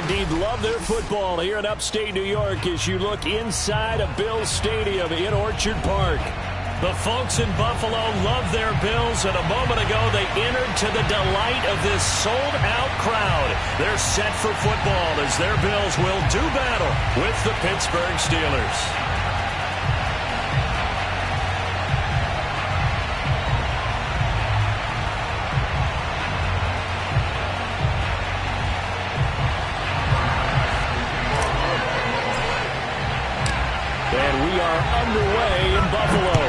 indeed love their football here in upstate New York as you look inside of Bills Stadium in Orchard Park. The folks in Buffalo love their Bills, and a moment ago they entered to the delight of this sold-out crowd. They're set for football as their Bills will do battle with the Pittsburgh Steelers. Underway in Buffalo.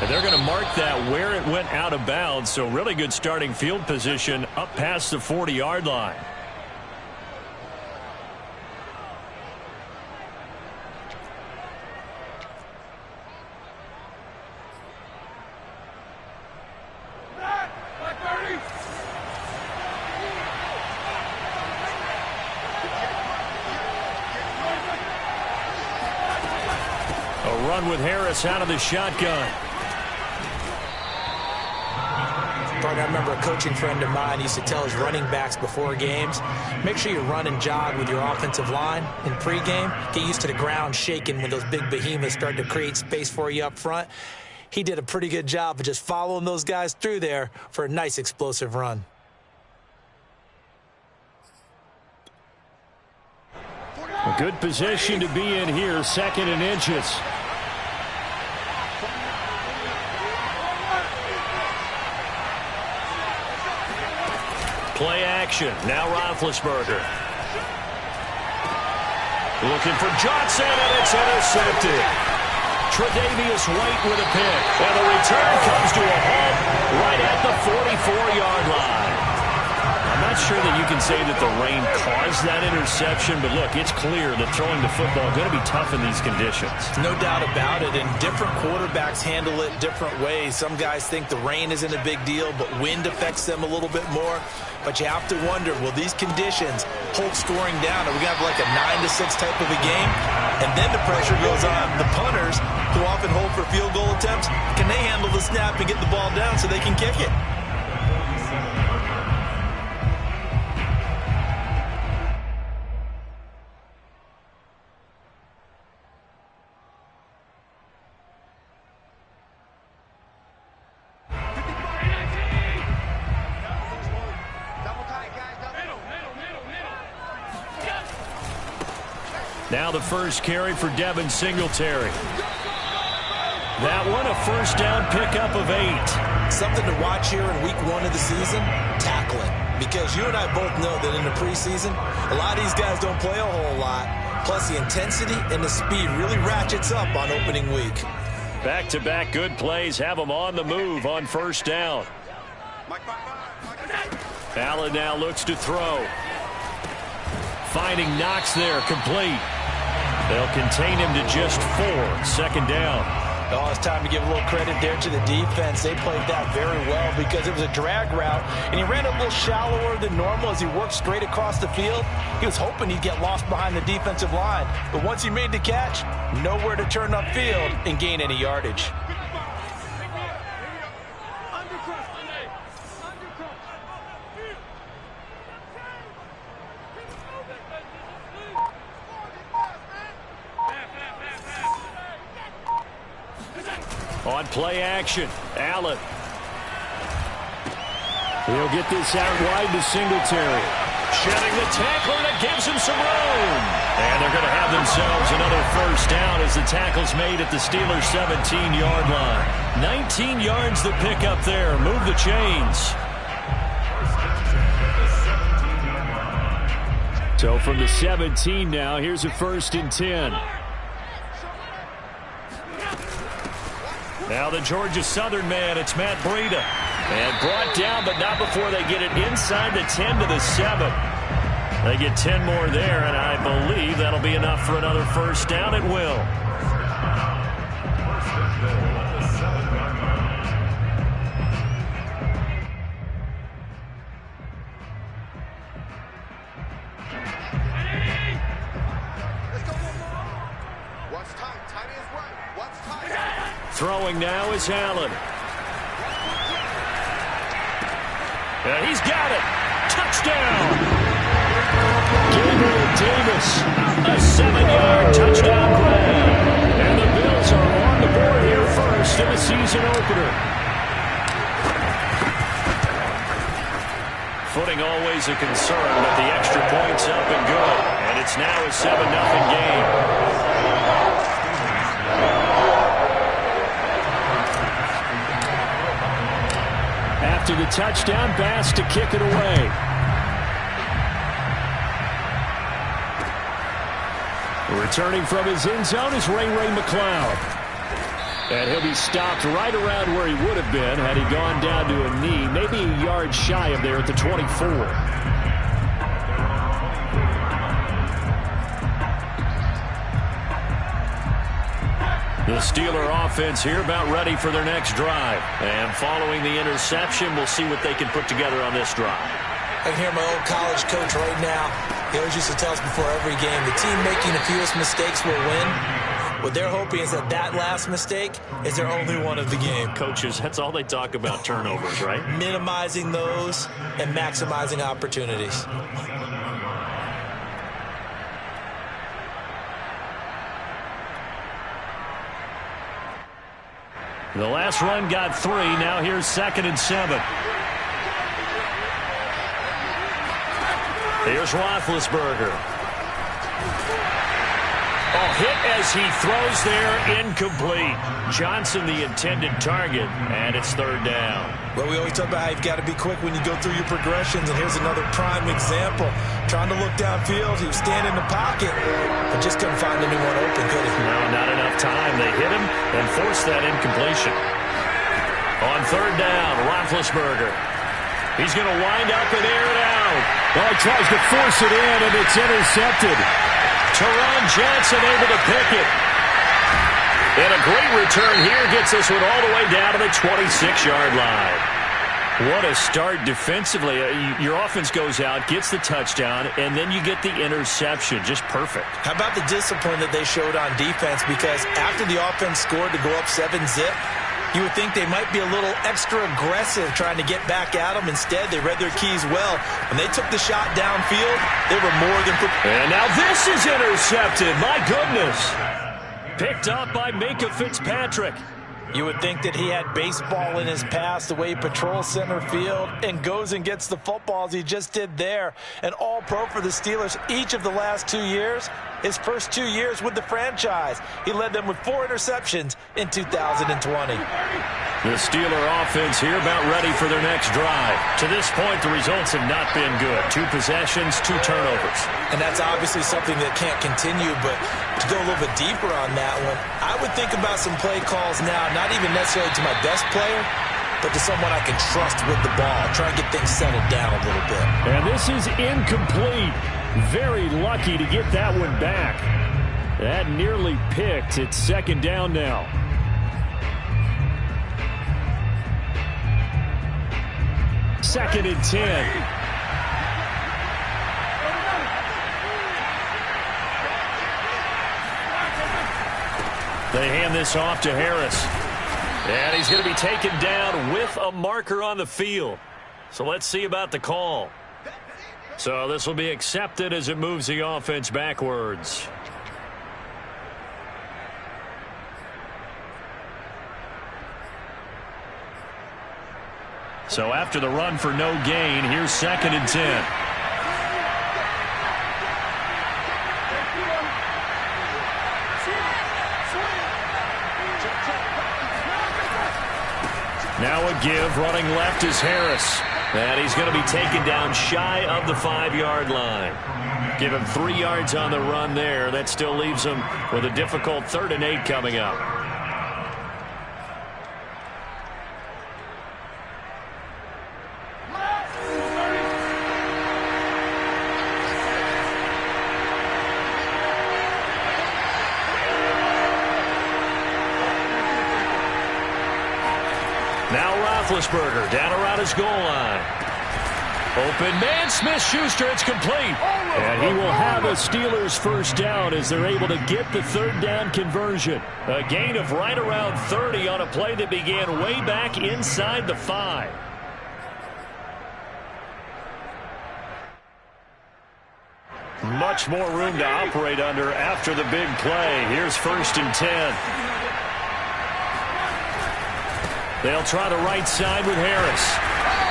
And they're going to mark that where it went out of bounds, so really good starting field position up past the 40-yard line. With Harris out of the shotgun. I remember a coaching friend of mine used to tell his running backs before games, make sure you run and jog with your offensive line in pregame. Get used to the ground shaking when those big behemoths start to create space for you up front. He did a pretty good job of just following those guys through there for a nice explosive run. A good position to be in here, 2nd and inches. Play action. Now Roethlisberger. Looking for Johnson, and it's intercepted. Tre'Davious White with a pick. And the return comes to a halt right at the 44-yard line. I'm not sure that you can say that the rain caused that interception, but look, it's clear that throwing the football is going to be tough in these conditions. No doubt about it, and different quarterbacks handle it different ways. Some guys think the rain isn't a big deal, but wind affects them a little bit more. But you have to wonder, will these conditions hold scoring down? Are we going to have like a 9-6 type of a game? And then the pressure goes on the punters, who often hold for field goal attempts. Can they handle the snap and get the ball down so they can kick it? Now the first carry for Devin Singletary. That one a first down pickup of 8. Something to watch here in week 1 of the season, tackling. Because you and I both know that in the preseason, a lot of these guys don't play a whole lot. Plus the intensity and the speed really ratchets up on opening week. Back-to-back good plays have them on the move on first down. Allen now looks to throw. Finding Knox there, complete. They'll contain him to just 4. 2nd down. Oh, it's time to give a little credit there to the defense. They played that very well because it was a drag route, and he ran a little shallower than normal as he worked straight across the field. He was hoping he'd get lost behind the defensive line, but once he made the catch, nowhere to turn upfield and gain any yardage. On play action, Allen. He'll get this out wide to Singletary. Shedding the tackler that gives him some room. And they're going to have themselves another first down as the tackle's made at the Steelers' 17-yard line. 19 yards to pick up there. Move the chains. So from the 17 now, here's a 1st and 10. Now the Georgia Southern man, it's Matt Breida. And brought down, but not before they get it inside the 10 to the 7. They get 10 more there, and I believe that'll be enough for another first down. It will. Throwing now is Allen. And he's got it. Touchdown. Harris. A 7-yard touchdown grab. And the Bills are on the board here first in the season opener. Footing always a concern, but the extra point's up and good. And it's now a 7-0 game. After the touchdown, Bass to kick it away. Returning from his end zone is Ray McCloud. And he'll be stopped right around where he would have been had he gone down to a knee, maybe a yard shy of there at the 24. The Steeler offense here about ready for their next drive. And following the interception, we'll see what they can put together on this drive. I can hear my old college coach right now. He always used to tell us before every game, the team making the fewest mistakes will win. What they're hoping is that that last mistake is their only one of the game. Coaches, that's all they talk about, turnovers, right? Minimizing those and maximizing opportunities. The last run got 3. Now here's 2nd and 7. Here's Roethlisberger. Oh, hit as he throws there, incomplete. Johnson the intended target, and it's 3rd down. Well, we always talk about how you've got to be quick when you go through your progressions, and here's another prime example. Trying to look downfield, he was standing in the pocket, but just couldn't find anyone open, could he? No, not enough time. They hit him and forced that incompletion. On 3rd down, Roethlisberger. He's going to wind up and air it out. Well, he tries to force it in, and it's intercepted. Teron Johnson able to pick it. And a great return here gets this one all the way down to the 26-yard line. What a start defensively. Your offense goes out, gets the touchdown, and then you get the interception. Just perfect. How about the discipline that they showed on defense? Because after the offense scored to go up 7-zip, you would think they might be a little extra aggressive trying to get back at them. Instead, they read their keys well. When they took the shot downfield, they were more than prepared. And now this is intercepted. My goodness. Picked up by Minka Fitzpatrick. You would think that he had baseball in his past, the way he patrols center field and goes and gets the football as he just did there. An all-pro for the Steelers each of the last 2 years. His first 2 years with the franchise. He led them with 4 interceptions in 2020. The Steeler offense here about ready for their next drive. To this point, the results have not been good. 2 possessions, 2 turnovers. And that's obviously something that can't continue, but to go a little bit deeper on that one, I would think about some play calls now, not even necessarily to my best player, but to someone I can trust with the ball. Try and get things settled down a little bit. And this is incomplete. Very lucky to get that one back. That nearly picked. It's 2nd down now. Second and 10. They hand this off to Harris. And he's going to be taken down with a marker on the field. So let's see about the call. So this will be accepted as it moves the offense backwards. So after the run for no gain, here's 2nd and 10. Now a give, running left is Harris. And he's going to be taken down shy of the 5-yard line. Give him 3 yards on the run there. That still leaves him with a difficult 3rd and 8 coming up. Now Roethlisberger down around his goal line. Open man, Smith-Schuster, it's complete. And he will have a Steelers first down as they're able to get the 3rd down conversion. A gain of right around 30 on a play that began way back inside the 5. Much more room to operate under after the big play. Here's 1st and 10. They'll try the right side with Harris.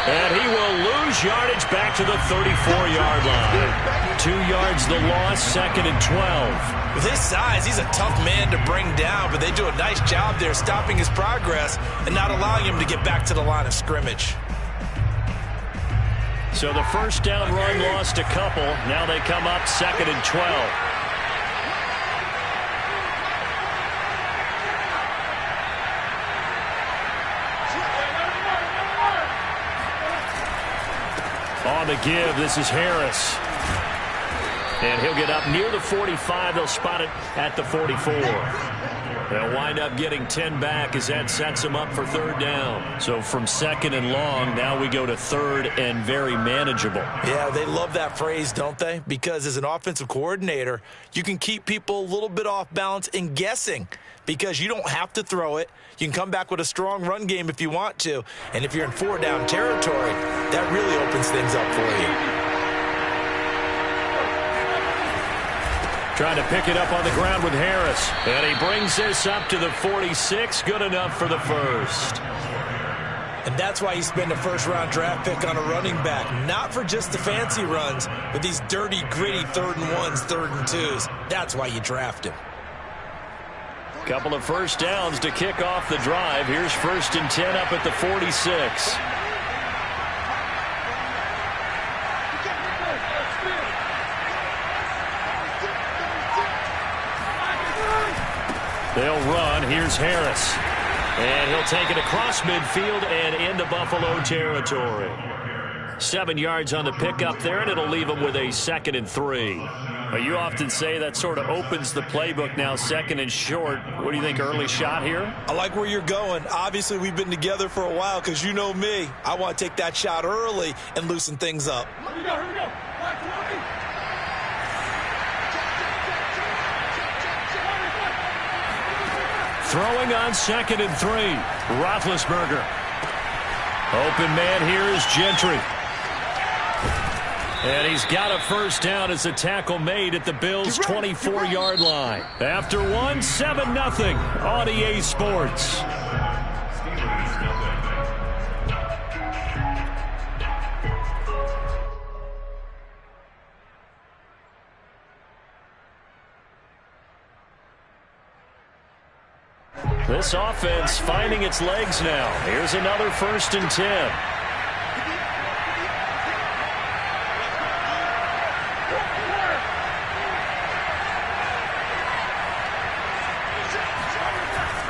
And he will lose yardage back to the 34-yard line. 2 yards the loss, 2nd and 12. With his size, he's a tough man to bring down, but they do a nice job there stopping his progress and not allowing him to get back to the line of scrimmage. So the first down run lost a couple. Now they come up 2nd and 12. On the give, this is Harris. And he'll get up near the 45. They'll spot it at the 44. They'll wind up getting 10 back as that sets them up for 3rd down. So from 2nd and long, now we go to 3rd and very manageable. Yeah, they love that phrase, don't they? Because as an offensive coordinator, you can keep people a little bit off balance and guessing because you don't have to throw it. You can come back with a strong run game if you want to. And if you're in 4-down territory, that really opens things up for you. Trying to pick it up on the ground with Harris. And he brings this up to the 46. Good enough for the first. And that's why you spend a first-round draft pick on a running back. Not for just the fancy runs, but these dirty, gritty 3rd and 1s, 3rd and 2s. That's why you draft him. Couple of first downs to kick off the drive. Here's 1st and 10 up at the 46. They'll run. Here's Harris. And he'll take it across midfield and into Buffalo territory. 7 yards on the pickup there, and it'll leave him with a 2nd and 3. You often say that sort of opens the playbook now, 2nd and short. What do you think, early shot here? I like where you're going. Obviously, we've been together for a while because you know me. I want to take that shot early and loosen things up. Here we go. Throwing on 2nd and 3. Roethlisberger. Open man here is Gentry. And he's got a first down as a tackle made at the Bills' 24-yard line. After one, 7-0 on EA Sports. This offense finding its legs now. Here's another 1st and 10.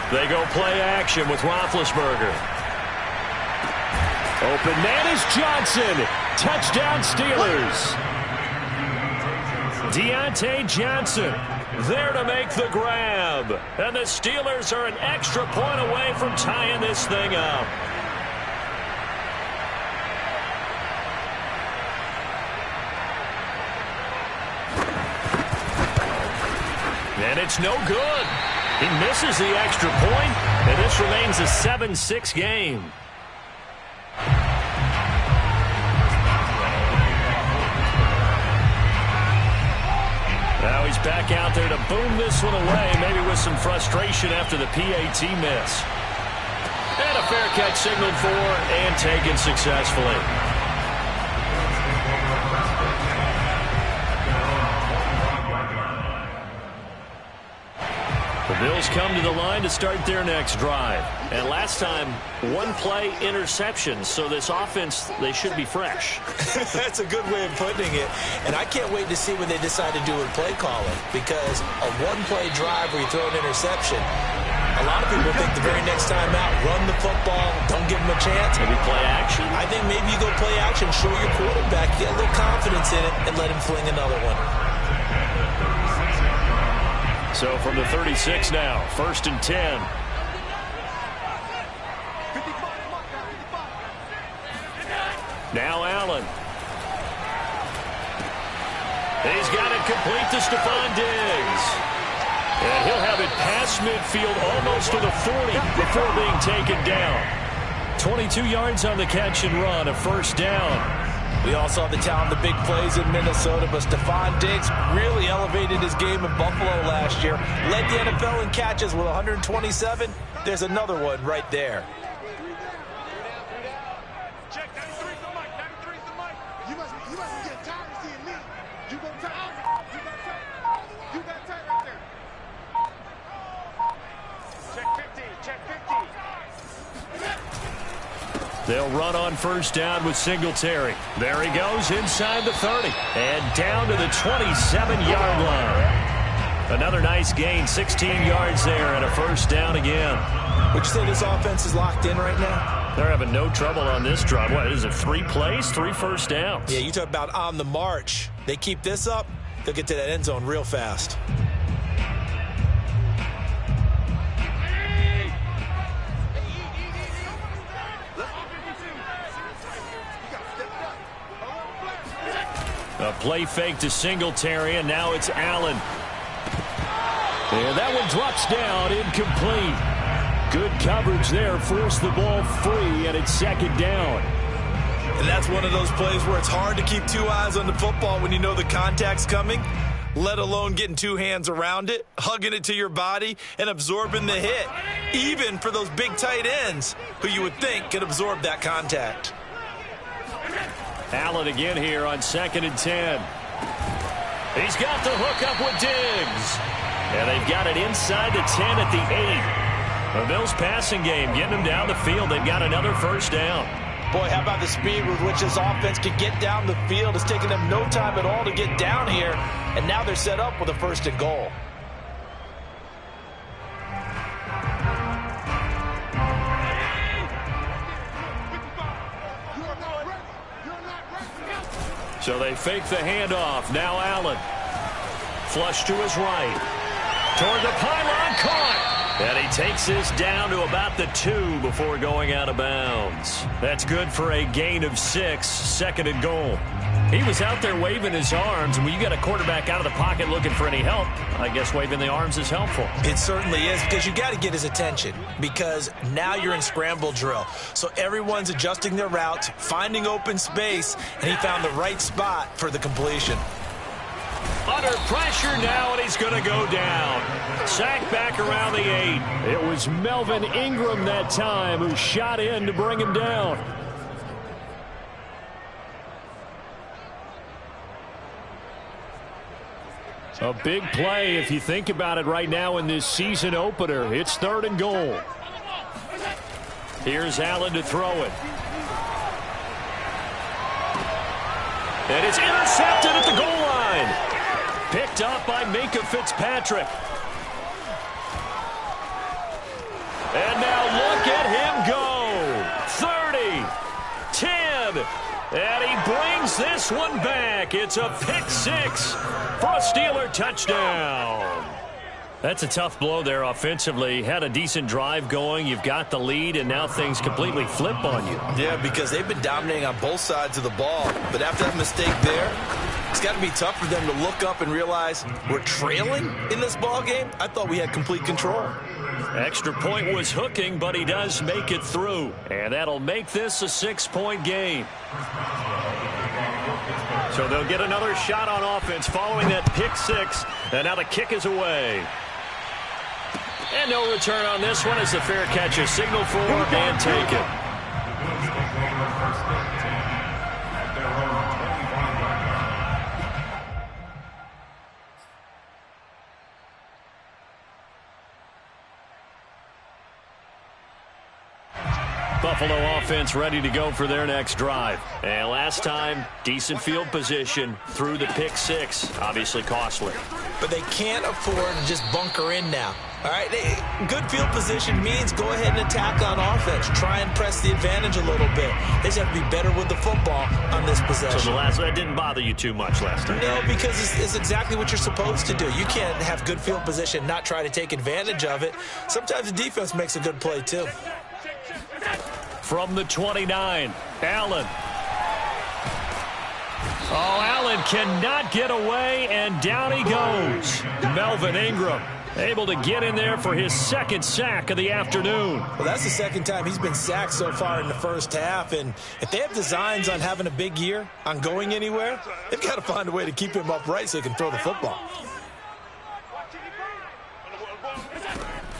They go play action with Roethlisberger. Open man is Johnson. Touchdown Steelers. Deontay Johnson there to make the grab. And the Steelers are an extra point away from tying this thing up. And it's no good. He misses the extra point, and this remains a 7-6 game. Now he's back out there to boom this one away, maybe with some frustration after the PAT miss. And a fair catch signaled for and taken successfully. The Bills come to the line to start their next drive. And last time, one play interception. So this offense, they should be fresh. That's a good way of putting it. And I can't wait to see what they decide to do with play calling. Because a one-play drive where you throw an interception, a lot of people think the very next time out, run the football, don't give them a chance. Maybe play action? I think maybe you go play action, show your quarterback, get a little confidence in it, and let him fling another one. So from the 36 now, 1st and 10. Now Allen. He's got it complete to Stephon Diggs. And he'll have it past midfield almost to the 40 before being taken down. 22 yards on the catch and run, a first down. We all saw the talent, the big plays in Minnesota, but Stephon Diggs really elevated his game in Buffalo last year. Led the NFL in catches with 127. There's another one right there. Check, 93's the mic. 93's the mic. You must get tired of seeing me. You go tight. You got tight right there. Check 50. Check 50. They'll run on first down with Singletary. There he goes inside the 30 and down to the 27-yard line. Another nice gain, 16 yards there and a first down again. Would you say this offense is locked in right now? They're having no trouble on this drive. What is it, 3 plays, 3 first downs? Yeah, you talk about on the march. They keep this up, they'll get to that end zone real fast. A play fake to Singletary, and now it's Allen. And that one drops down, incomplete. Good coverage there, forced the ball free, and it's second down. And that's one of those plays where it's hard to keep 2 eyes on the football when you know the contact's coming, let alone getting 2 hands around it, hugging it to your body, and absorbing the hit, even for those big tight ends who you would think could absorb that contact. Allen again here on 2nd and 10. He's got the hook up with Diggs. And they've got it inside the 10 at the 8. The Bills passing game getting them down the field. They've got another first down. Boy, how about the speed with which this offense could get down the field? It's taken them no time at all to get down here. And now they're set up with a 1st and goal. So they fake the handoff. Now Allen. Flush to his right. Toward the pylon, caught. And he takes this down to about the 2 before going out of bounds. That's good for a gain of 6, 2nd and goal. He was out there waving his arms, and when you got a quarterback out of the pocket looking for any help, I guess waving the arms is helpful. It certainly is, because you got to get his attention, because now you're in scramble drill. So everyone's adjusting their routes, finding open space, and he found the right spot for the completion. Under pressure now, and he's going to go down. Sacked back around the 8. It was Melvin Ingram that time who shot in to bring him down. A big play if you think about it right now in this season opener. It's 3rd and goal. Here's Allen to throw it. And it's intercepted at the goal line. Picked up by Minkah Fitzpatrick. And now look at him go. 30, 10, and he brings this one back. It's a pick 6 for a Steeler touchdown. That's a tough blow there offensively. Had a decent drive going. You've got the lead, and now things completely flip on you. Yeah, because they've been dominating on both sides of the ball. But after that mistake there, it's got to be tough for them to look up and realize we're trailing in this ball game. I thought we had complete control. Extra point was hooking, but he does make it through. And that'll make this a 6-point game. So they'll get another shot on offense following that pick 6. And now the kick is away. And no return on this one as the fair catch is signaled for and taken. Buffalo offense ready to go for their next drive. And last time, decent field position through the pick 6. Obviously costly. But they can't afford to just bunker in now. All right, good field position means go ahead and attack on offense. Try and press the advantage a little bit. They just have to be better with the football on this possession. So that didn't bother you too much last time? No, because it's exactly what you're supposed to do. You can't have good field position, not try to take advantage of it. Sometimes the defense makes a good play, too. From the 29, Allen. Oh, Allen cannot get away, and down he goes. Melvin Ingram. Able to get in there for his second sack of the afternoon. Well, that's the second time he's been sacked so far in the first half. And if they have designs on having a big year, on going anywhere, they've got to find a way to keep him upright so he can throw the football.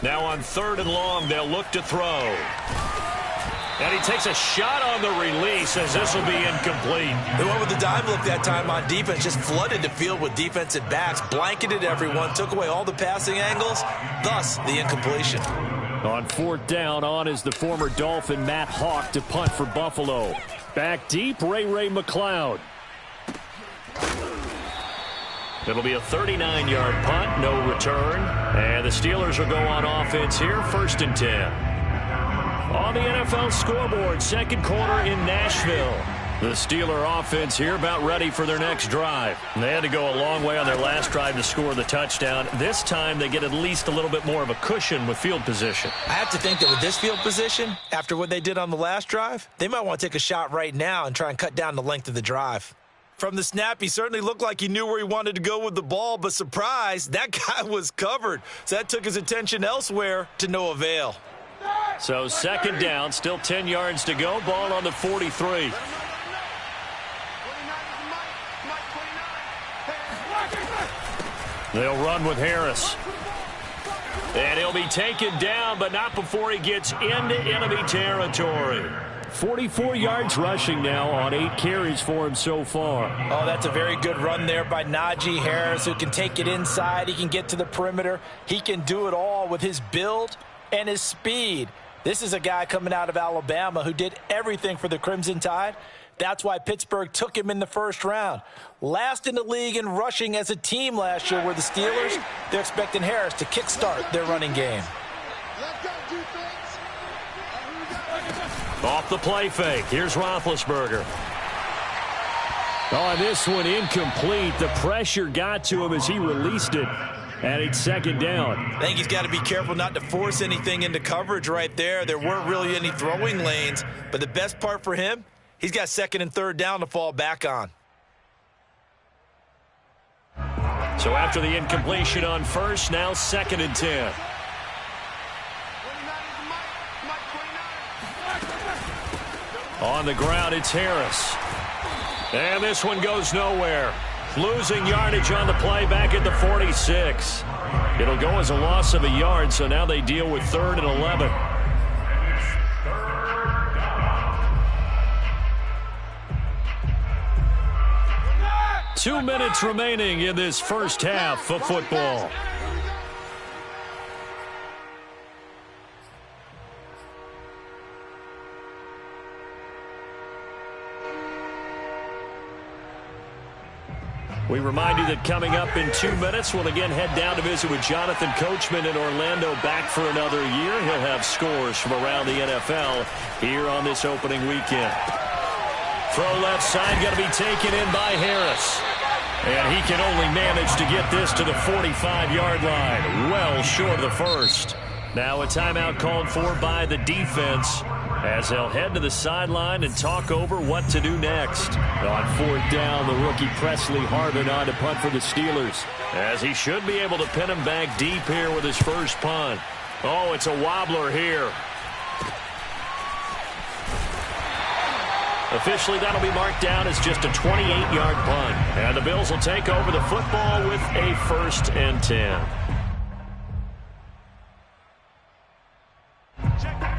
Now on 3rd and long, they'll look to throw. And he takes a shot on the release as this will be incomplete. They went with the dime look that time on defense, just flooded the field with defensive backs, blanketed everyone, took away all the passing angles, thus the incompletion. On 4th down, on is the former Dolphin Matt Hawk to punt for Buffalo. Back deep, Ray McLeod. It'll be a 39-yard punt, no return. And the Steelers will go on offense here, 1st and 10. On the NFL scoreboard, second quarter in Nashville. The Steeler offense here about ready for their next drive. They had to go a long way on their last drive to score the touchdown. This time they get at least a little bit more of a cushion with field position. I have to think that with this field position, after what they did on the last drive, they might want to take a shot right now and try and cut down the length of the drive. From the snap, he certainly looked like he knew where he wanted to go with the ball, but surprise, that guy was covered. So that took his attention elsewhere to no avail. So 2nd down, still 10 yards to go. Ball on the 43. They'll run with Harris. And he'll be taken down, but not before he gets into enemy territory. 44 yards rushing now on 8 carries for him so far. Oh, that's a very good run there by Najee Harris, who can take it inside. He can get to the perimeter. He can do it all with his build and his speed. This is a guy coming out of Alabama who did everything for the Crimson Tide. That's why Pittsburgh took him in the first round. Last in the league in rushing as a team last year were the Steelers. They're expecting Harris to kickstart their running game. Off the play fake. Here's Roethlisberger. Oh, this one incomplete. The pressure got to him as he released it. And it's 2nd down. I think he's got to be careful not to force anything into coverage right there. There weren't really any throwing lanes. But the best part for him, he's got 2nd and 3rd down to fall back on. So after the incompletion on 1st, now 2nd and 10. On the ground, it's Harris. And this one goes nowhere. Losing yardage on the play back at the 46. It'll go as a loss of a yard, so now they deal with 3rd and 11. Two minutes remaining in this first half of football. We remind you that coming up in 2 minutes, we'll again head down to visit with Jonathan Coachman in Orlando, back for another year. He'll have scores from around the NFL here on this opening weekend. Throw left side, going to be taken in by Harris. And he can only manage to get this to the 45-yard line, well short of the first. Now a timeout called for by the defense as they'll head to the sideline and talk over what to do next. On 4th down, the rookie Presley Harvin on to punt for the Steelers, as he should be able to pin him back deep here with his first punt. Oh, it's a wobbler here. Officially, that'll be marked down as just a 28-yard punt. And the Bills will take over the football with a 1st and 10.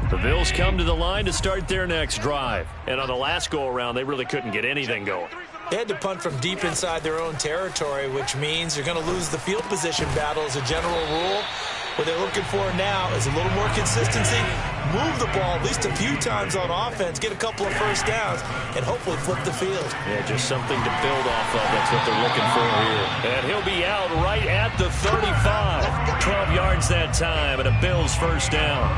The Bills come to the line to start their next drive. And on the last go-around, they really couldn't get anything going. They had to punt from deep inside their own territory, which means you're going to lose the field position battle as a general rule. What they're looking for now is a little more consistency, move the ball at least a few times on offense, get a couple of first downs, and hopefully flip the field. Yeah, just something to build off of. That's what they're looking for here. And he'll be out right at the 35. 12 yards that time, and a Bills first down.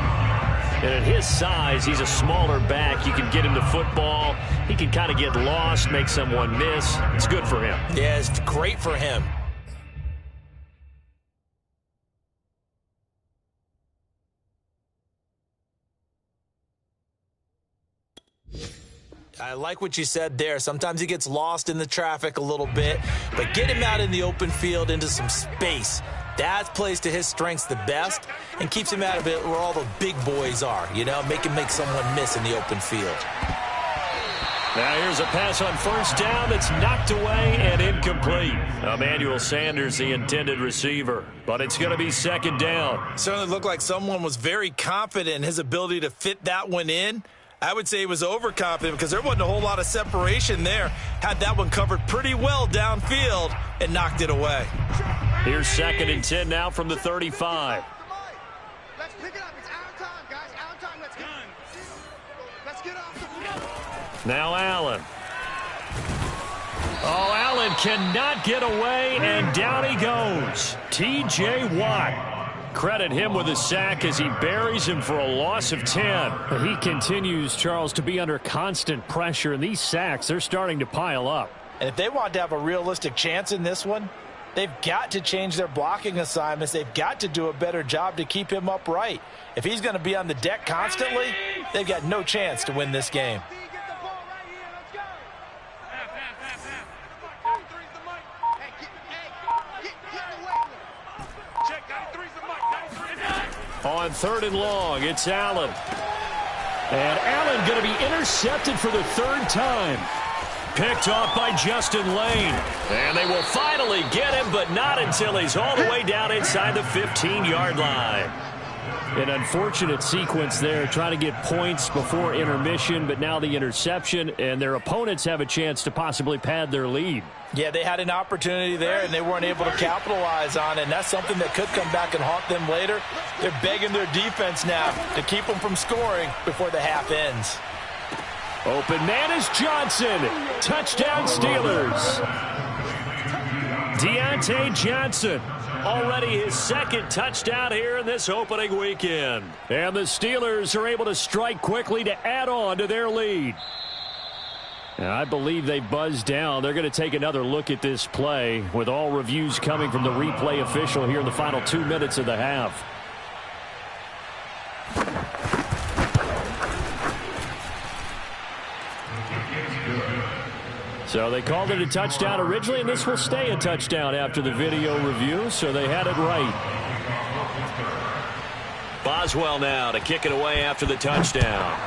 And at his size, he's a smaller back. You can get him the football. He can kind of get lost, make someone miss. It's good for him. Yeah, it's great for him. I like what you said there. Sometimes he gets lost in the traffic a little bit, but get him out in the open field into some space. That plays to his strengths the best and keeps him out of it where all the big boys are, you know, make someone miss in the open field. Now here's a pass on first down that's knocked away and incomplete. Emmanuel Sanders, the intended receiver, but it's going to be second down. Certainly looked like someone was very confident in his ability to fit that one in. I would say he was overconfident because there wasn't a whole lot of separation there. Had that one covered pretty well downfield and knocked it away. Here's 2nd and 10 now from the 35. Let's pick it up. It's our time, guys. Our time. Let's get off the field. Now Allen. Oh, Allen cannot get away, and down he goes. T.J. Watt. Credit him with a sack as he buries him for a loss of 10. He continues, Charles, to be under constant pressure, and these sacks are starting to pile up. And if they want to have a realistic chance in this one, they've got to change their blocking assignments. They've got to do a better job to keep him upright. If he's going to be on the deck constantly, they've got no chance to win this game. On 3rd and long, it's Allen. And Allen going to be intercepted for the 3rd time. Picked off by Justin Lane. And they will finally get him, but not until he's all the way down inside the 15-yard line. An unfortunate sequence there, trying to get points before intermission, but now the interception, and their opponents have a chance to possibly pad their lead. Yeah, they had an opportunity there, and they weren't able to capitalize on it, and that's something that could come back and haunt them later. They're begging their defense now to keep them from scoring before the half ends. Open man is Johnson. Touchdown Steelers. Deontay Johnson. Already his 2nd touchdown here in this opening weekend. And the Steelers are able to strike quickly to add on to their lead. And I believe they buzzed down. They're going to take another look at this play with all reviews coming from the replay official here in the final 2 minutes of the half. So they called it a touchdown originally, and this will stay a touchdown after the video review, so they had it right. Boswell now to kick it away after the touchdown.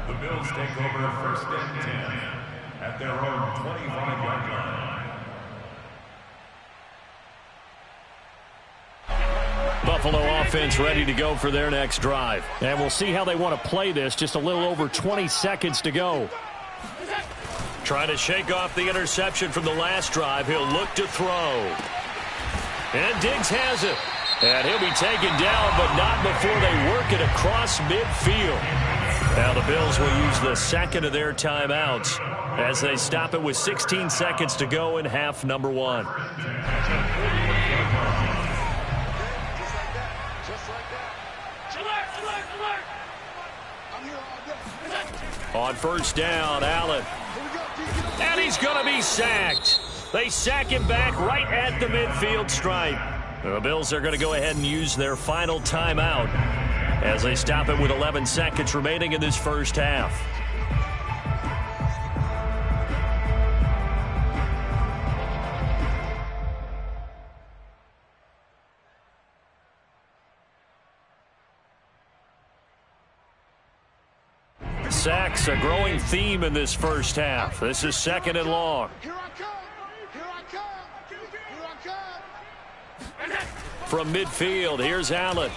The Bills take over 1st and 10 at their own 25-yard line. Buffalo offense ready to go for their next drive. And we'll see how they want to play this. Just a little over 20 seconds to go. Trying to shake off the interception from the last drive. He'll look to throw. And Diggs has it. And he'll be taken down, but not before they work it across midfield. Now the Bills will use the 2nd of their timeouts as they stop it with 16 seconds to go in half number 1. On first down, Allen. And he's going to be sacked. They sack him back right at the midfield stripe. The Bills are going to go ahead and use their final timeout as they stop it with 11 seconds remaining in this first half. Sacks, a growing theme in this first half. This is 2nd and long. Here I come. Here I come. Here I come. From midfield, here's Allen.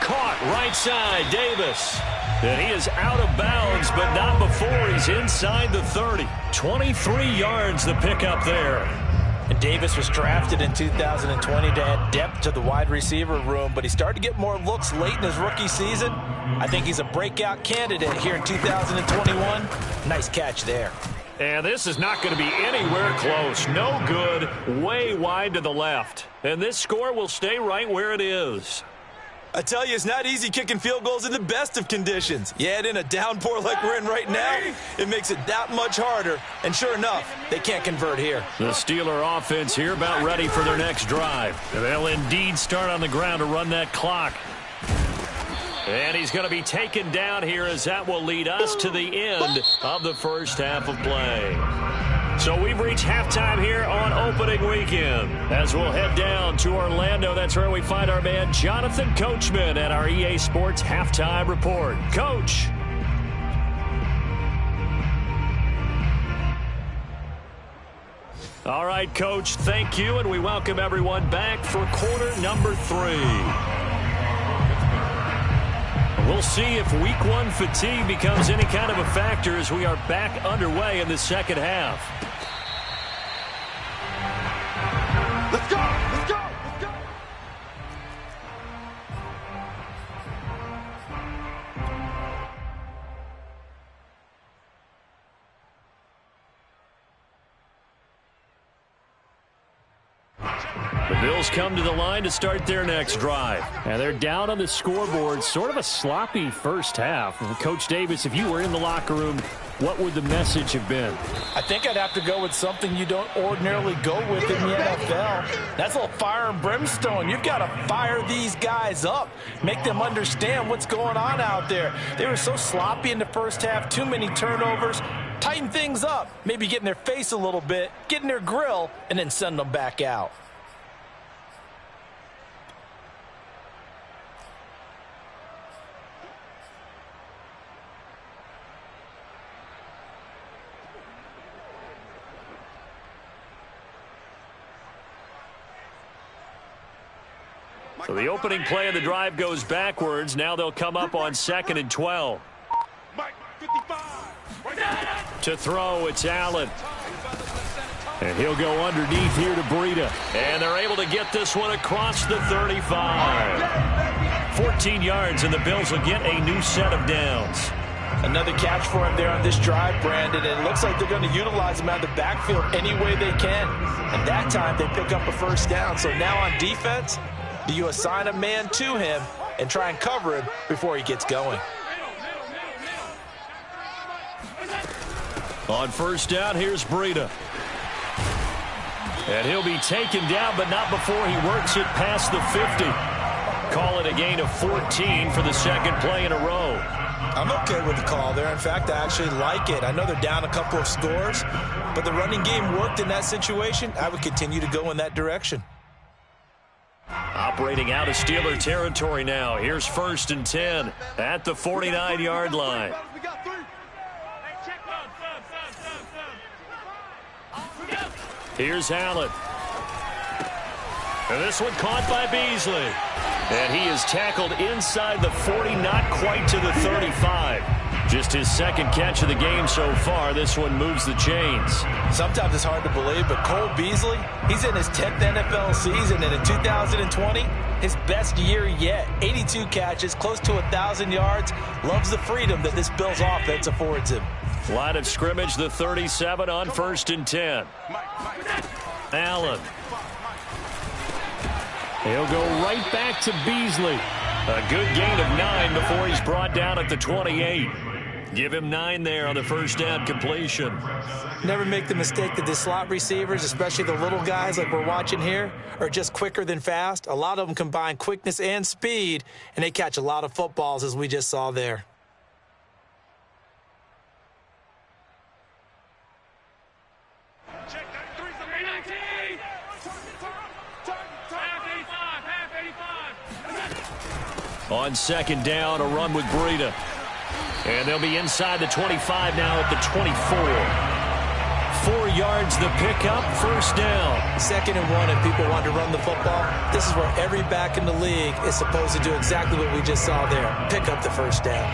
Caught right side, Davis. And he is out of bounds, but not before he's inside the 30. 23 yards the pickup there. And Davis was drafted in 2020 to add depth to the wide receiver room, but he started to get more looks late in his rookie season. I think he's a breakout candidate here in 2021. Nice catch there. And this is not going to be anywhere close. No good, way wide to the left. And this score will stay right where it is. I tell you, it's not easy kicking field goals in the best of conditions. You add in a downpour like we're in right now, it makes it that much harder. And sure enough, they can't convert here. The Steeler offense here about ready for their next drive. They'll indeed start on the ground to run that clock. And he's going to be taken down here as that will lead us to the end of the first half of play. So we've reached halftime here on opening weekend. As we'll head down to Orlando, that's where we find our man Jonathan Coachman at our EA Sports Halftime Report. Coach. All right, Coach, thank you, and we welcome everyone back for quarter number 3. We'll see if week 1 fatigue becomes any kind of a factor as we are back underway in the second half. Let's go! Let's go! Let's go! The Bills come to the line to start their next drive. And they're down on the scoreboard. Sort of a sloppy first half. Coach Davis, if you were in the locker room, what would the message have been? I think I'd have to go with something you don't ordinarily go with in the NFL. That's a little fire and brimstone. You've got to fire these guys up. Make them understand what's going on out there. They were so sloppy in the first half. Too many turnovers. Tighten things up. Maybe get in their face a little bit. Get in their grill. And then send them back out. So the opening play of the drive goes backwards. Now they'll come up on 2nd and 12. Mike, 55. To throw, it's Allen. And he'll go underneath here to Breida. And they're able to get this one across the 35. 14 yards, and the Bills will get a new set of downs. Another catch for him there on this drive, Brandon. And it looks like they're going to utilize him out of the backfield any way they can. And that time they pick up a first down. So now on defense, do you assign a man to him and try and cover him before he gets going? On first down, here's Breida. And he'll be taken down, but not before he works it past the 50. Call it a gain of 14 for the second play in a row. I'm okay with the call there. In fact, I actually like it. I know they're down a couple of scores, but the running game worked in that situation. I would continue to go in that direction. Operating out of Steeler territory now. Here's 1st and 10 at the 49-yard line. We got 3. Here's Allen. And this one caught by Beasley. And he is tackled inside the 40, not quite to the 35. Just his second catch of the game so far. This one moves the chains. Sometimes it's hard to believe, but Cole Beasley, he's in his 10th NFL season, and in 2020, his best year yet. 82 catches, close to 1,000 yards. Loves the freedom that this Bills offense affords him. Line of scrimmage, the 37 on 1st and 10. Allen. He'll go right back to Beasley. A good gain of 9 before he's brought down at the 28. Give him 9 there on the first down completion. Never make the mistake that the slot receivers, especially the little guys like we're watching here, are just quicker than fast. A lot of them combine quickness and speed, and they catch a lot of footballs, as we just saw there. On 2nd down, a run with Breida. And they'll be inside the 25 now at the 24. 4 yards the pickup, first down. 2nd and 1, if people want to run the football, this is where every back in the league is supposed to do exactly what we just saw there. Pick up the first down.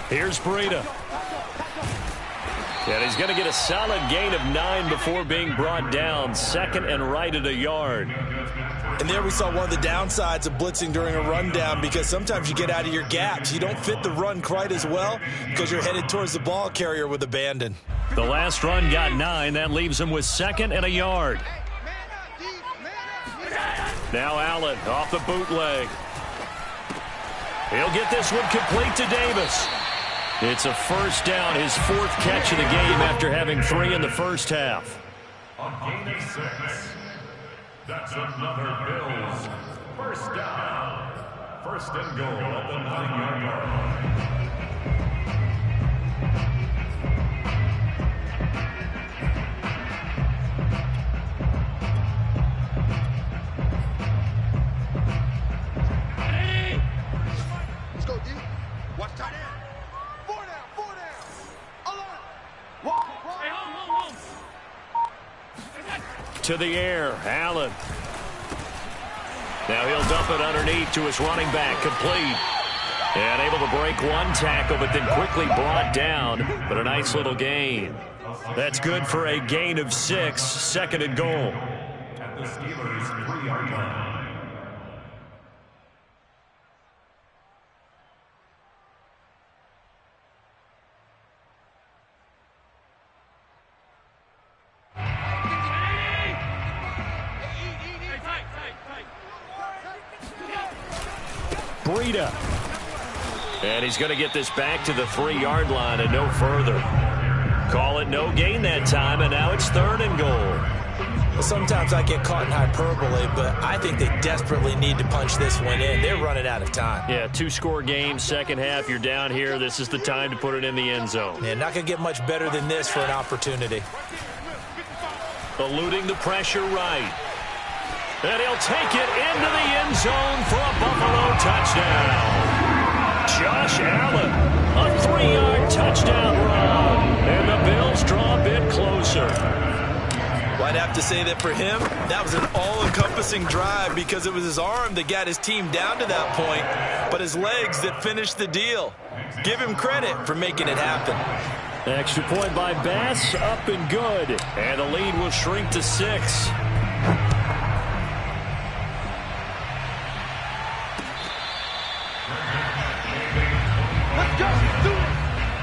Here's Breida. And he's going to get a solid gain of 9 before being brought down. 2nd and right at a yard. And there we saw one of the downsides of blitzing during a rundown, because sometimes you get out of your gaps. You don't fit the run quite as well because you're headed towards the ball carrier with abandon. The last run got 9. That leaves him with 2nd and a yard. Now Allen off the bootleg. He'll get this one complete to Davis. It's a first down, his 4th catch of the game after having 3 in the first half. On gain of 6. That's another Bills first down. First and goal at the 9-yard line. Let's go, D. Watch tight end. 4 down, 4 down. Alert. Walk. Hey, hold. To the air, Allen. Now he'll dump it underneath to his running back, complete. And able to break 1 tackle, but then quickly brought down. But a nice little gain. That's good for a gain of 6, 2nd and goal. At the Steelers' 3-yard line. Breida. And he's going to get this back to the 3-yard line and no further. Call it no gain that time, and now it's 3rd and goal. Well, sometimes I get caught in hyperbole, but I think they desperately need to punch this one in. They're running out of time. Yeah, 2-score game, second half. You're down here. This is the time to put it in the end zone. Yeah, not going to get much better than this for an opportunity. Eluding the pressure right. And he'll take it into the end zone for a Buffalo touchdown. Josh Allen, a 3-yard touchdown run. And the Bills draw a bit closer. Well, I'd have to say that for him, that was an all-encompassing drive because it was his arm that got his team down to that point, but his legs that finished the deal. Give him credit for making it happen. Extra point by Bass, up and good. And the lead will shrink to 6. Let's go. Do it.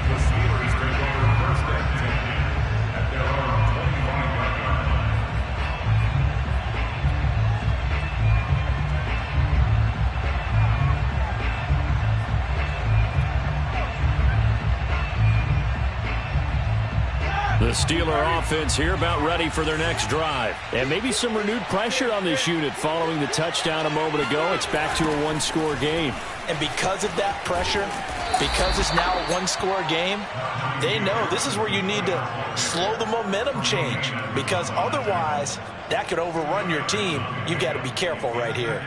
The Steelers take over 1st and 10 at their own 25-yard line. The Steeler offense here about ready for their next drive. And maybe some renewed pressure on this unit following the touchdown a moment ago. It's back to a 1-score game. And because of that pressure, because it's now a 1-score game, they know this is where you need to slow the momentum change. Because otherwise, that could overrun your team. You've got to be careful right here.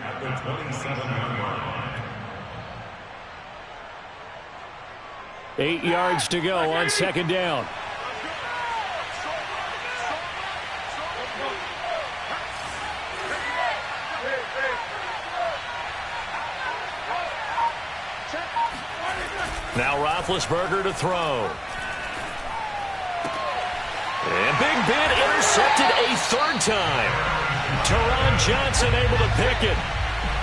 At the 27-yard line. 8 yards to go on 2nd down. Now Roethlisberger to throw. And Big Ben intercepted a 3rd time. Teron Johnson able to pick it.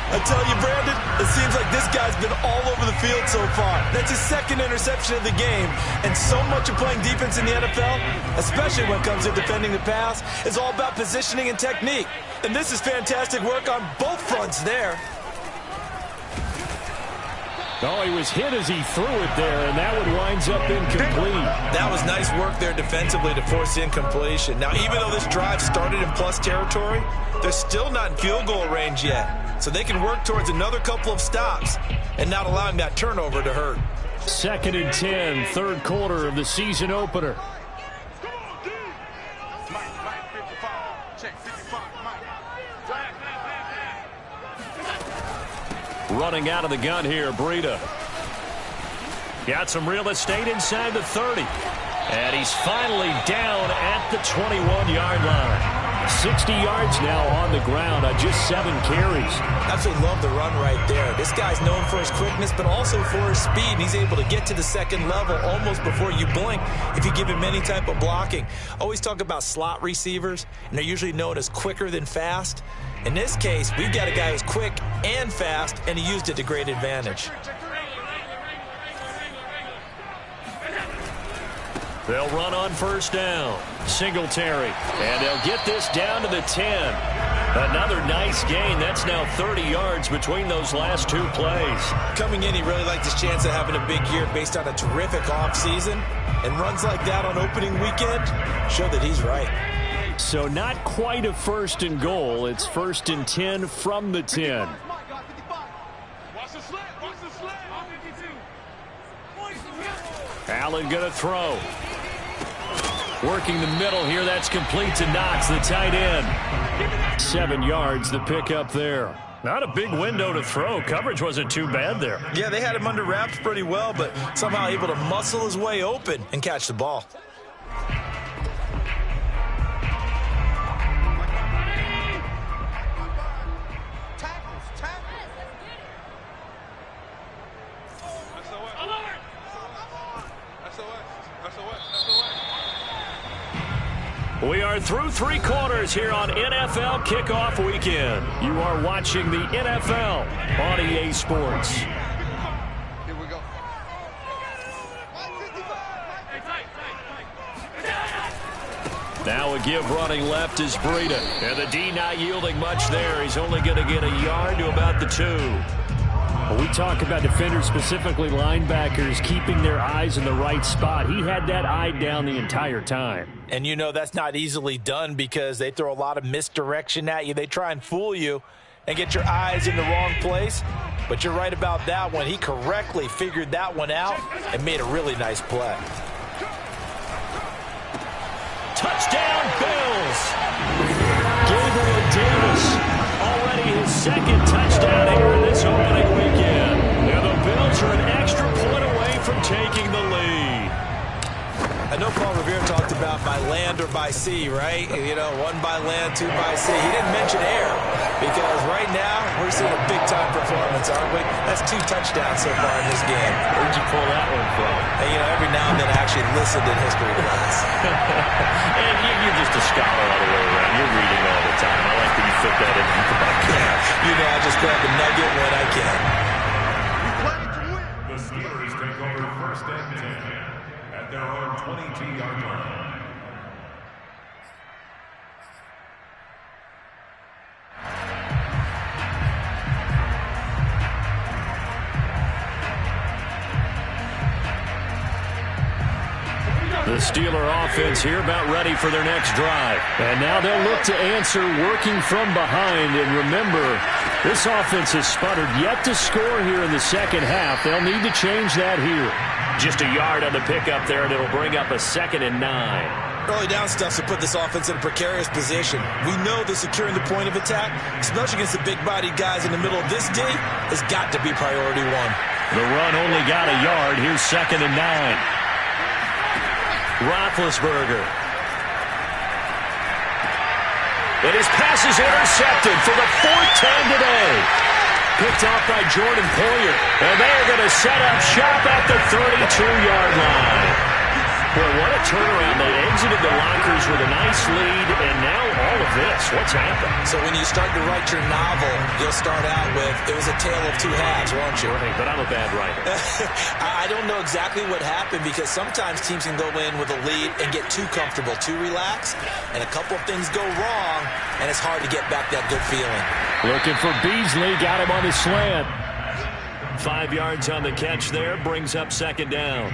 I tell you, Brandon, it seems like this guy's been all over the field so far. That's his 2nd interception of the game. And so much of playing defense in the NFL, especially when it comes to defending the pass, is all about positioning and technique. And this is fantastic work on both fronts there. Oh, he was hit as he threw it there, and that one winds up incomplete. That was nice work there defensively to force incompletion. Now, even though this drive started in plus territory, they're still not in field goal range yet. So they can work towards another couple of stops and not allowing that turnover to hurt. 2nd and 10, 3rd quarter of the season opener. Mike, 55. Check 55, Mike. Running out of the gun here, Breida. Got some real estate inside the 30. And he's finally down at the 21-yard line. 60 yards now on the ground on just 7 carries. Absolutely love the run right there. This guy's known for his quickness, but also for his speed. And he's able to get to the 2nd level almost before you blink if you give him any type of blocking. Always talk about slot receivers, and they're usually known as quicker than fast. In this case, we've got a guy who's quick and fast, and he used it to great advantage. They'll run on 1st down. Singletary. And they'll get this down to the 10. Another nice gain. That's now 30 yards between those last two plays. Coming in, he really liked his chance of having a big year based on a terrific offseason. And runs like that on opening weekend show that he's right. So not quite a 1st and goal. It's 1st and 10 from the 10. Allen going to throw. Working the middle here. That's complete to Knox, the tight end. 7 yards, the pickup there. Not a big window to throw. Coverage wasn't too bad there. Yeah, they had him under wraps pretty well, but somehow able to muscle his way open and catch the ball. We are through 3 quarters here on NFL Kickoff Weekend. You are watching the NFL on EA Sports. Here we go. Now a give running left is Breida. And the D not yielding much there. He's only going to get a yard to about the 2. When we talk about defenders, specifically linebackers, keeping their eyes in the right spot, he had that eye down the entire time. And you know that's not easily done because they throw a lot of misdirection at you. They try and fool you and get your eyes in the wrong place. But you're right about that one. He correctly figured that one out and made a really nice play. Touchdown, Bills! Gabriel Davis, already his 2nd touchdown here in this opening weekend. And the Bills are an extra point away from taking the lead. I know Paul Revere talked about by land or by sea, right? You know, 1 by land, 2 by sea. He didn't mention air because right now we're seeing a big-time performance, aren't we? That's 2 touchdowns so far in this game. Where'd you pull that one from? And, you know, every now and then I actually listened in history class. And you're just a scholar all the way around. You're reading all the time. I like that you fit that in the podcast. You know, I just grab a nugget when I can. The Steelers take over 1st and 10 at their own 22-yard line. The Steeler offense here about ready for their next drive. And now they'll look to answer working from behind. And remember, this offense has sputtered yet to score here in the 2nd half. They'll need to change that here. Just a yard on the pickup there, and it'll bring up a 2nd and 9. Early down stuff to put this offense in a precarious position. We know that securing the point of attack, especially against the big-bodied guys in the middle of this D, has got to be priority 1. The run only got a yard. Here's 2nd and 9. Roethlisberger. And his pass is intercepted for the 4th time today. Picked off by Jordan Poyer. And they are going to set up shop at the 32-yard line. Boy, what a turnaround. They exited the lockers with a nice lead, and now all of this. What's happened? So when you start to write your novel, you'll start out with, it was a tale of 2 halves, won't you? Right, but I'm a bad writer. I don't know exactly what happened because sometimes teams can go in with a lead and get too comfortable, too relaxed, and a couple of things go wrong, and it's hard to get back that good feeling. Looking for Beasley, got him on the slant. 5 yards on the catch there, brings up 2nd down.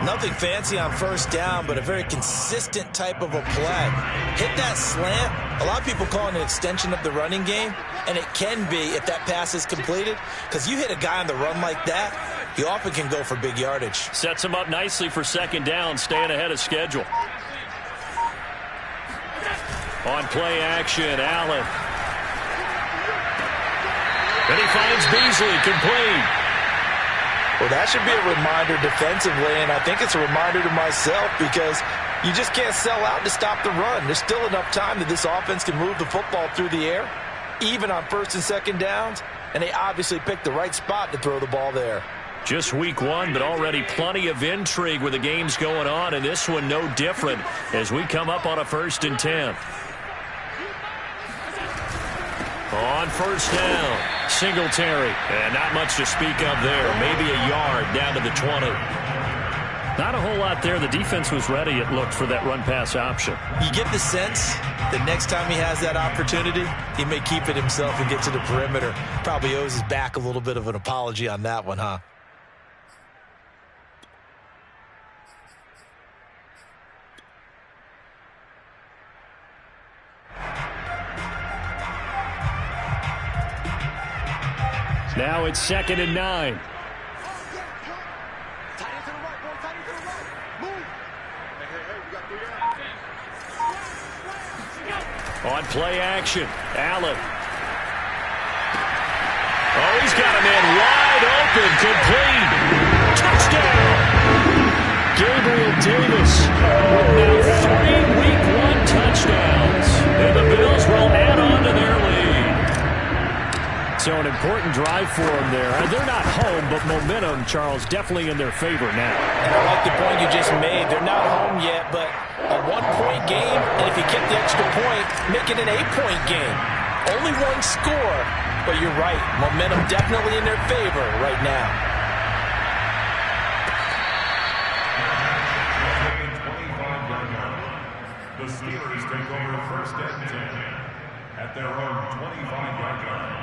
Nothing fancy on 1st down, but a very consistent type of a play. Hit that slant. A lot of people call it an extension of the running game, and it can be if that pass is completed, because you hit a guy on the run like that, you often can go for big yardage. Sets him up nicely for 2nd down, staying ahead of schedule. On play action, Allen. And he finds Beasley, complete. Well, that should be a reminder defensively, and I think it's a reminder to myself because you just can't sell out to stop the run. There's still enough time that this offense can move the football through the air, even on 1st and 2nd downs, and they obviously picked the right spot to throw the ball there. Just week 1, but already plenty of intrigue with the games going on, and this one no different as we come up on a 1st and 10. On 1st down, Singletary. And not much to speak of there. Maybe a yard down to the 20. Not a whole lot there. The defense was ready, it looked, for that run-pass option. You get the sense that next time he has that opportunity, he may keep it himself and get to the perimeter. Probably owes his back a little bit of an apology on that one, huh? Now it's 2nd and 9. On play action, Allen. Oh, he's got a man wide open, complete. Touchdown! Gabriel Davis with now 3 Week 1 touchdowns. And the Bills will add on to their lead. So an important drive for them there. They're not home, but momentum, Charles, definitely in their favor now. And I like the point you just made. They're not home yet, but a 1-point game, and if you get the extra point, make it an 8-point game. Only one score, but you're right. Momentum definitely in their favor right now. The Steelers take over 1st and 10 at their own 25-yard line.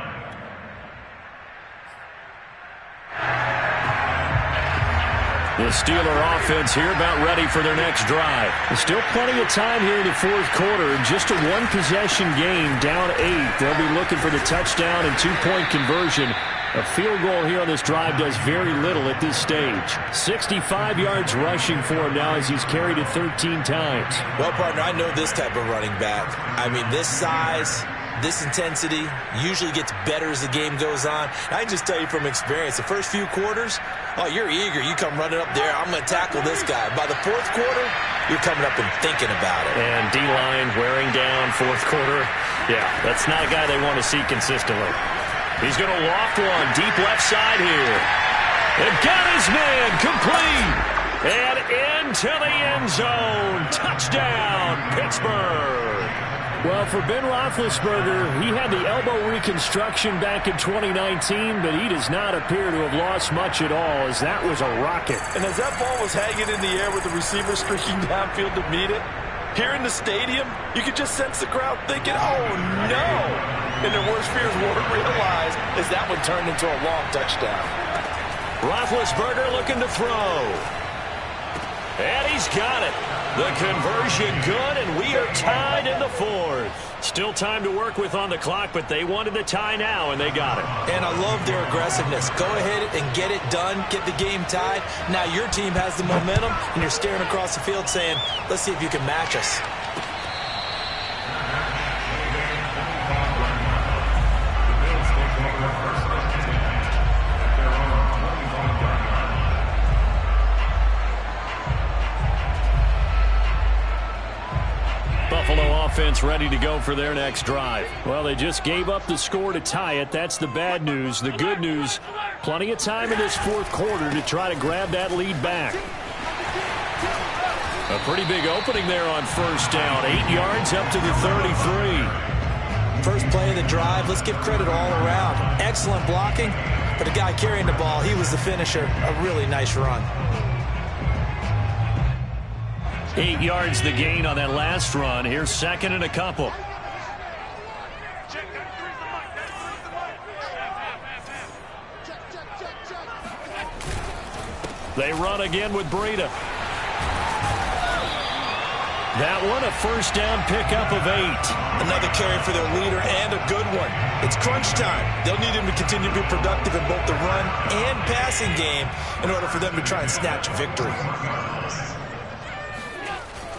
The Steeler offense here about ready for their next drive. There's still plenty of time here in the 4th quarter. Just a 1-possession game, down 8. They'll be looking for the touchdown and 2-point conversion. A field goal here on this drive does very little at this stage. 65 yards rushing for him now as he's carried it 13 times. Well, partner, I know this type of running back. I mean, this size, this intensity usually gets better as the game goes on. I can just tell you from experience, the first few quarters, oh, you're eager. You come running up there. I'm going to tackle this guy. By the 4th quarter, you're coming up and thinking about it. And D-line wearing down 4th quarter. Yeah, that's not a guy they want to see consistently. He's going to loft one deep left side here. And got his man complete. And into the end zone. Touchdown, Pittsburgh. Well, for Ben Roethlisberger, he had the elbow reconstruction back in 2019, but he does not appear to have lost much at all, as that was a rocket. And as that ball was hanging in the air with the receiver streaking downfield to meet it, here in the stadium, you could just sense the crowd thinking, oh, no. And their worst fears weren't realized as that one turned into a long touchdown. Roethlisberger looking to throw. And he's got it. The conversion good, and we are tied in the 4th. Still time to work with on the clock, but they wanted the tie now, and they got it. And I love their aggressiveness. Go ahead and get it done, get the game tied. Now your team has the momentum, and you're staring across the field saying, let's see if you can match us. Buffalo offense ready to go for their next drive. Well, they just gave up the score to tie it. That's the bad news. The good news, plenty of time in this 4th quarter to try to grab that lead back. A pretty big opening there on 1st down. 8 yards up to the 33. First play of the drive, let's give credit all around. Excellent blocking, but the guy carrying the ball, he was the finisher. A really nice run. 8 yards the gain on that last run. Here's 2nd and a couple. They run again with Breida. That one, a 1st down pickup of 8. Another carry for their leader and a good one. It's crunch time. They'll need him to continue to be productive in both the run and passing game in order for them to try and snatch a victory.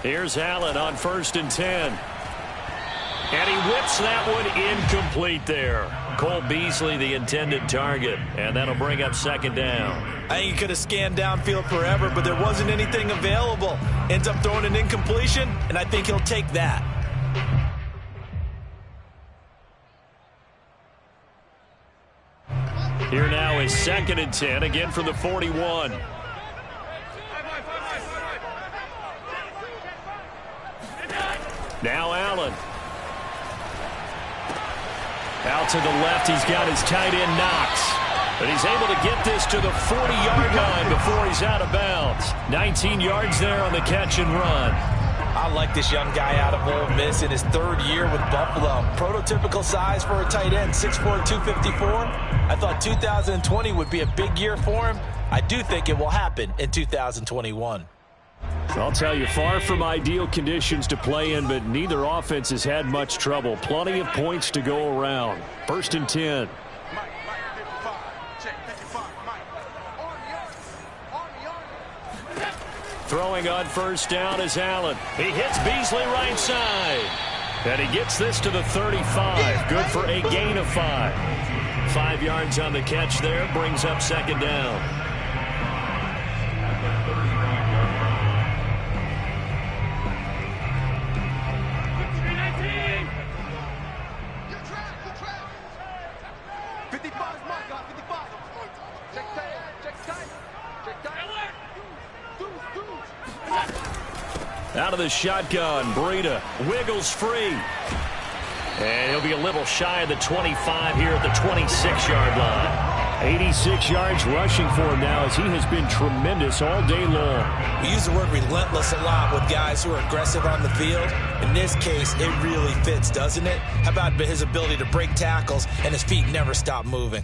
Here's Allen on 1st and 10. And he whips that one incomplete there. Cole Beasley, the intended target. And that'll bring up 2nd down. I think he could have scanned downfield forever, but there wasn't anything available. Ends up throwing an incompletion, and I think he'll take that. Here now is 2nd and 10, again from the 41. Now Allen. Out to the left, he's got his tight end Knox. And he's able to get this to the 40-yard line before he's out of bounds. 19 yards there on the catch and run. I like this young guy out of Ole Miss in his third year with Buffalo. Prototypical size for a tight end, 6'4", 254. I thought 2020 would be a big year for him. I do think it will happen in 2021. I'll tell you, far from ideal conditions to play in, but neither offense has had much trouble. Plenty of points to go around. 1st and 10. Throwing on 1st down is Allen. He hits Beasley right side. And he gets this to the 35. Good for a gain of 5. 5 yards on the catch there. Brings up 2nd down. Out of the shotgun, Breida wiggles free. And he'll be a little shy of the 25 here at the 26-yard line. 86 yards rushing for him now as he has been tremendous all day long. We use the word relentless a lot with guys who are aggressive on the field. In this case, it really fits, doesn't it? How about his ability to break tackles and his feet never stop moving?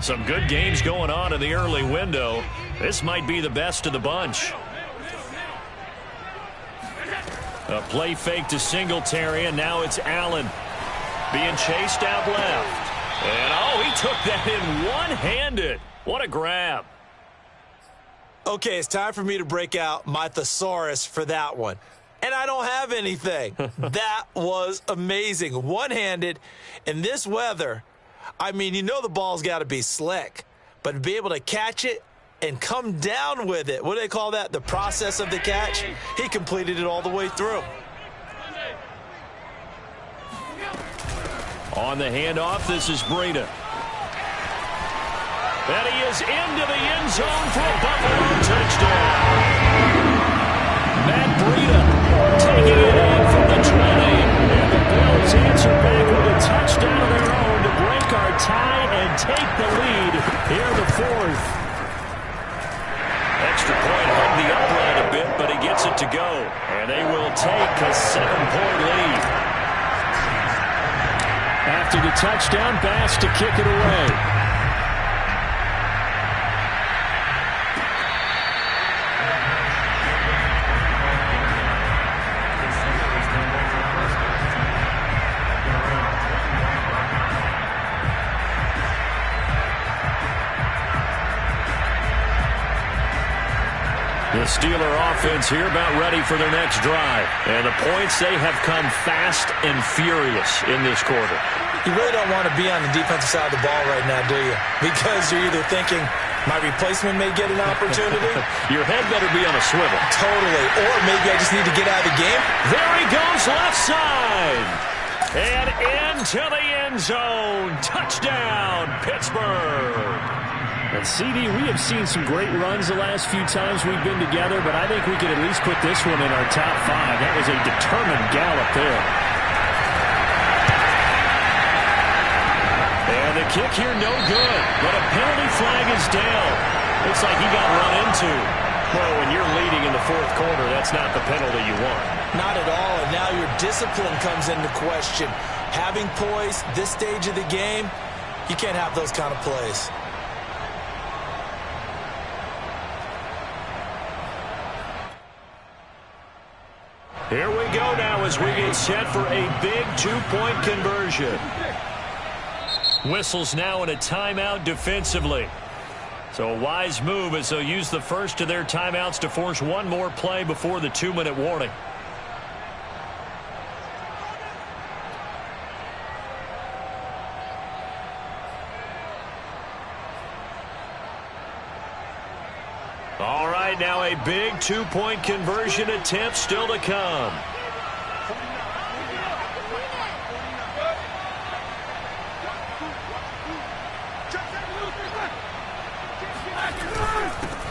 Some good games going on in the early window. This might be the best of the bunch. A play fake to Singletary, and now it's Allen being chased out left. And, oh, he took that in one-handed. What a grab. Okay, it's time for me to break out my thesaurus for that one. And I don't have anything. That was amazing. One-handed in this weather. I mean, you know the ball's got to be slick, but to be able to catch it and come down with it, what do they call that? The process of the catch? He completed it all the way through. On the handoff, this is Breida. And he is into the end zone for a Buffalo touchdown. Matt Breida taking it in from the 20. And the Bills answer back with a touchdown of their own to break our tie and take the lead here in the 4th. Extra point hung the upright a bit, but he gets it to go. And they will take a 7-point lead. After the touchdown, Bass to kick it away. The Steeler offense here about ready for their next drive. And the points, they have come fast and furious in this quarter. You really don't want to be on the defensive side of the ball right now, do you? Because you're either thinking, my replacement may get an opportunity. Your head better be on a swivel. Totally. Or maybe I just need to get out of the game. There he goes, left side. And into the end zone. Touchdown, Pittsburgh. And CD, we have seen some great runs the last few times we've been together, but I think we could at least put this one in our top 5. That was a determined gallop there. And the kick here, no good. But a penalty flag is down. Looks like he got run into. Well, when you're leading in the 4th quarter, that's not the penalty you want. Not at all, and now your discipline comes into question. Having poise, this stage of the game, you can't have those kind of plays. Here we go now as we get set for a big 2-point conversion. Whistles now in a timeout defensively. So a wise move as they'll use the first of their timeouts to force one more play before the 2-minute warning. All right, now a big 2-point conversion attempt still to come.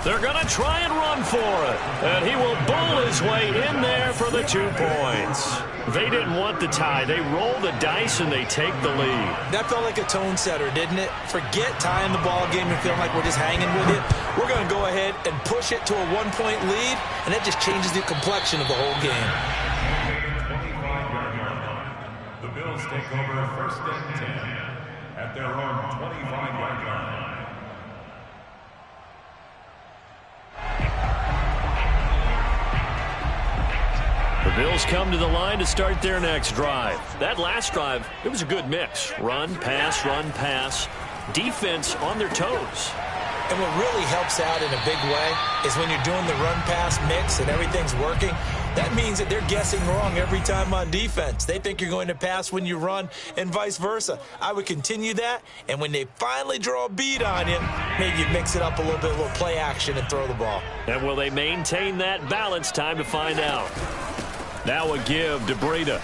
They're going to try and run for it. And he will bull his way in there for the 2 points. They didn't want the tie. They roll the dice and they take the lead. That felt like a tone setter, didn't it? Forget tying the ball game and feeling like we're just hanging with it. We're going to go ahead and push it to a one-point lead, and that just changes the complexion of the whole game. The Bills take over first and 10 at their own 25-yard line. The Bills come to the line to start their next drive. That last drive, it was a good mix. Run, pass, defense on their toes. And what really helps out in a big way is when you're doing the run-pass mix and everything's working, that means that they're guessing wrong every time on defense. They think you're going to pass when you run and vice versa. I would continue that, and when they finally draw a bead on you, maybe you mix it up a little bit, a little play action and throw the ball. And will they maintain that balance? Time to find out. Now a give to Breida.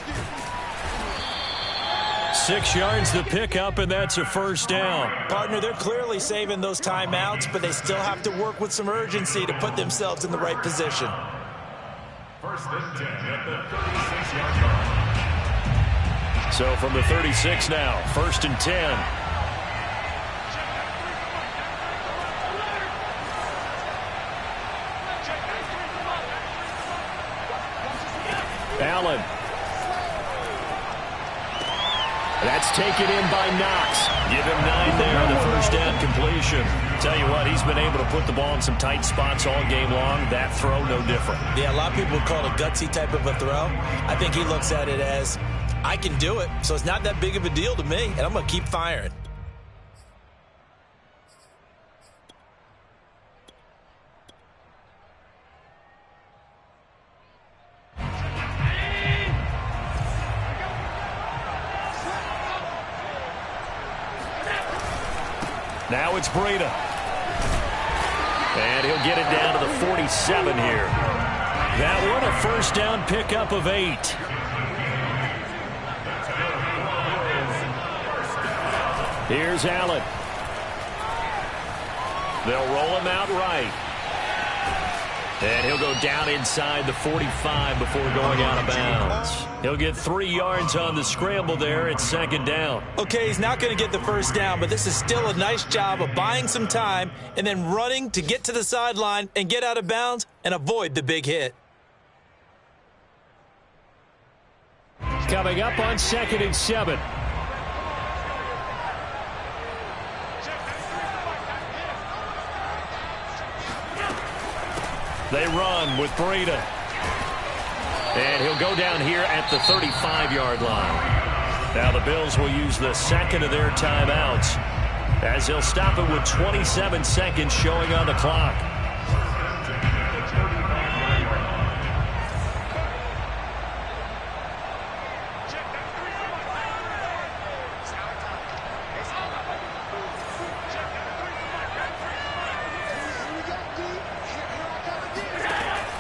6 yards the pickup, and that's a first down. Partner, they're clearly saving those timeouts, but they still have to work with some urgency to put themselves in the right position. First and 10 at the 36-yard line. So from the 36 now, first and 10. Allen. That's taken in by Knox. Give him 9 there on the first down completion. Tell you what, he's been able to put the ball in some tight spots all game long. That throw, no different. Yeah, a lot of people would call it a gutsy type of a throw. I think he looks at it as, I can do it, so it's not that big of a deal to me, and I'm going to keep firing. Now it's Breida. And he'll get it down to the 47 here. That one a first down pickup of 8. Here's Allen. They'll roll him out right. And he'll go down inside the 45 before going out of bounds. He'll get 3 yards on the scramble there. It's second down. Okay, he's not going to get the first down, but this is still a nice job of buying some time and then running to get to the sideline and get out of bounds and avoid the big hit. Coming up on 2nd and 7. They run with Breida. And he'll go down here at the 35-yard line. Now the Bills will use the second of their timeouts as they'll stop it with 27 seconds showing on the clock.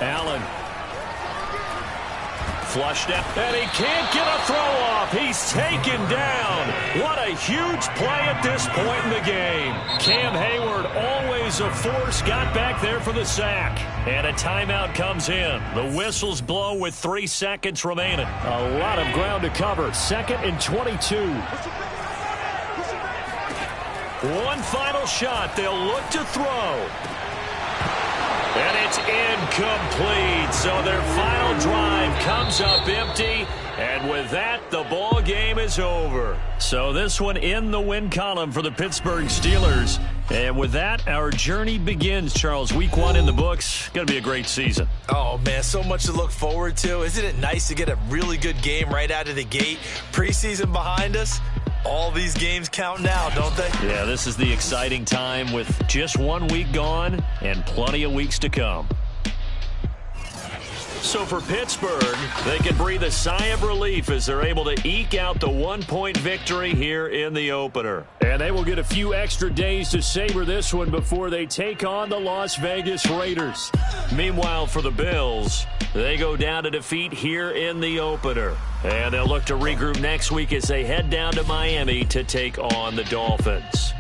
Allen. Flushed out, and he can't get a throw off. He's taken down. What a huge play at this point in the game. Cam Hayward, always a force, got back there for the sack. And a timeout comes in. The whistles blow with 3 seconds remaining. A lot of ground to cover. 2nd and 22. One final shot. They'll look to throw. And it's incomplete. So their final drive comes up empty. And with that, the ball game is over. So this one in the win column for the Pittsburgh Steelers. And with that, our journey begins, Charles. Week 1 in the books. Going to be a great season. Oh, man, so much to look forward to. Isn't it nice to get a really good game right out of the gate? Preseason behind us. All these games count now, don't they? Yeah, this is the exciting time with just 1 week gone and plenty of weeks to come. So for Pittsburgh, they can breathe a sigh of relief as they're able to eke out the 1-point victory here in the opener. And they will get a few extra days to savor this one before they take on the Las Vegas Raiders. Meanwhile, for the Bills, they go down to defeat here in the opener. And they'll look to regroup next week as they head down to Miami to take on the Dolphins.